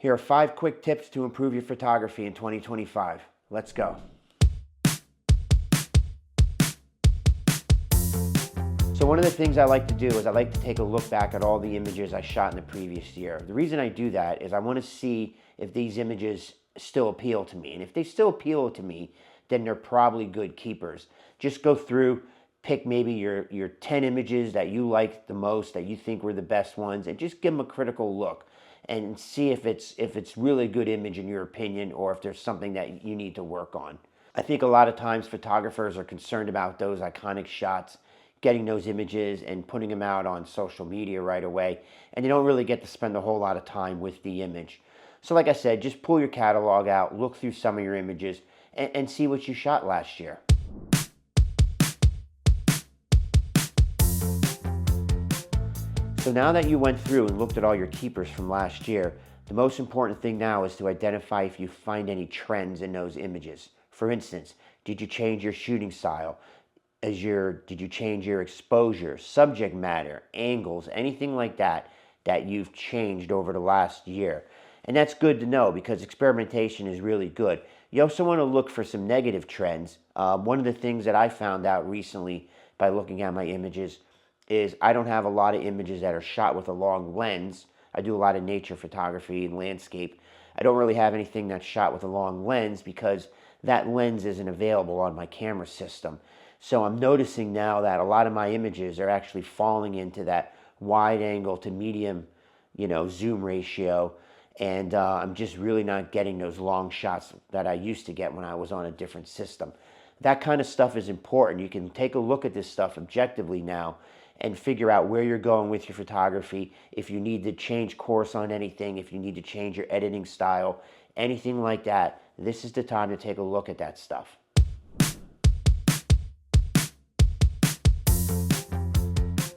Here are 5 quick tips to improve your photography in 2025. Let's go. So one of the things I like to do is I like to take a look back at all the images I shot in the previous year. The reason I do that is I want to see if these images still appeal to me. And if they still appeal to me, then they're probably good keepers. Just go through, pick maybe your 10 images that you liked the most, that you think were the best ones, and just give them a critical look and see if it's really a good image in your opinion, or if there's something that you need to work on. I think a lot of times photographers are concerned about those iconic shots, getting those images and putting them out on social media right away, and you don't really get to spend a whole lot of time with the image. So like I said, just pull your catalog out, look through some of your images, and see what you shot last year. So now that you went through and looked at all your keepers from last year, the most important thing now is to identify if you find any trends in those images. For instance, did you change your shooting style? Did you change your exposure, subject matter, angles, anything like that you've changed over the last year? And that's good to know, because experimentation is really good. You also want to look for some negative trends. One of the things that I found out recently by looking at my images is I don't have a lot of images that are shot with a long lens. I do a lot of nature photography and landscape. I don't really have anything that's shot with a long lens because that lens isn't available on my camera system. So I'm noticing now that a lot of my images are actually falling into that wide angle to medium, zoom ratio. And I'm just really not getting those long shots that I used to get when I was on a different system. That kind of stuff is important. You can take a look at this stuff objectively now and figure out where you're going with your photography, if you need to change course on anything, if you need to change your editing style, anything like that. This is the time to take a look at that stuff.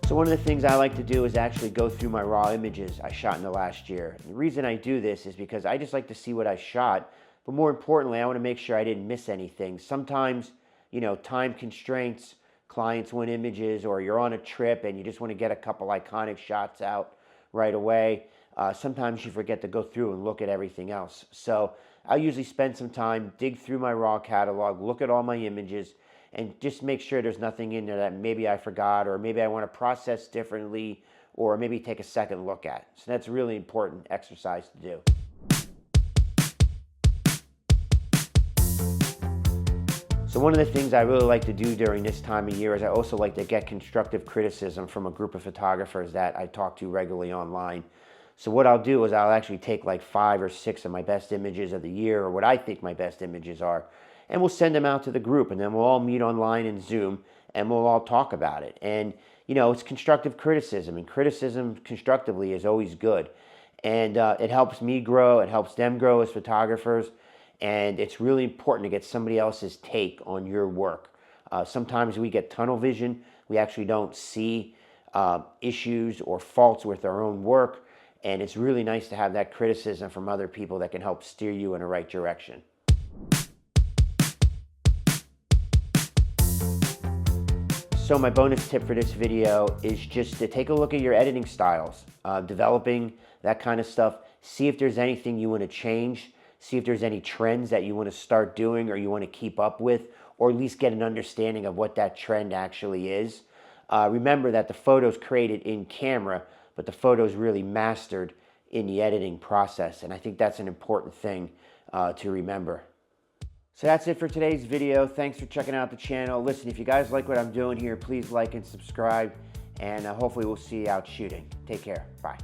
So one of the things I like to do is actually go through my raw images I shot in the last year. And the reason I do this is because I just like to see what I shot, but more importantly, I want to make sure I didn't miss anything. Sometimes, time constraints, clients want images, or you're on a trip and you just want to get a couple iconic shots out right away. Sometimes you forget to go through and look at everything else. So I usually spend some time, dig through my raw catalog, look at all my images, and just make sure there's nothing in there that maybe I forgot, or maybe I want to process differently, or maybe take a second look at. So that's a really important exercise to do. So one of the things I really like to do during this time of year is I also like to get constructive criticism from a group of photographers that I talk to regularly online. So what I'll do is I'll actually take like 5 or 6 of my best images of the year, or what I think my best images are, and we'll send them out to the group, and then we'll all meet online in Zoom, and we'll all talk about it. And, it's constructive criticism, and criticism constructively is always good. And it helps me grow, it helps them grow as photographers, and it's really important to get somebody else's take on your work. Sometimes we get tunnel vision. We actually don't see issues or faults with our own work, and it's really nice to have that criticism from other people that can help steer you in the right direction. So my bonus tip for this video is just to take a look at your editing styles, developing that kind of stuff. See if there's anything you want to change. See if there's any trends that you want to start doing or you want to keep up with, or at least get an understanding of what that trend actually is. Remember that the photo's created in camera, but the photo's really mastered in the editing process. And I think that's an important thing to remember. So that's it for today's video. Thanks for checking out the channel. Listen, if you guys like what I'm doing here, please like and subscribe, and hopefully we'll see you out shooting. Take care. Bye.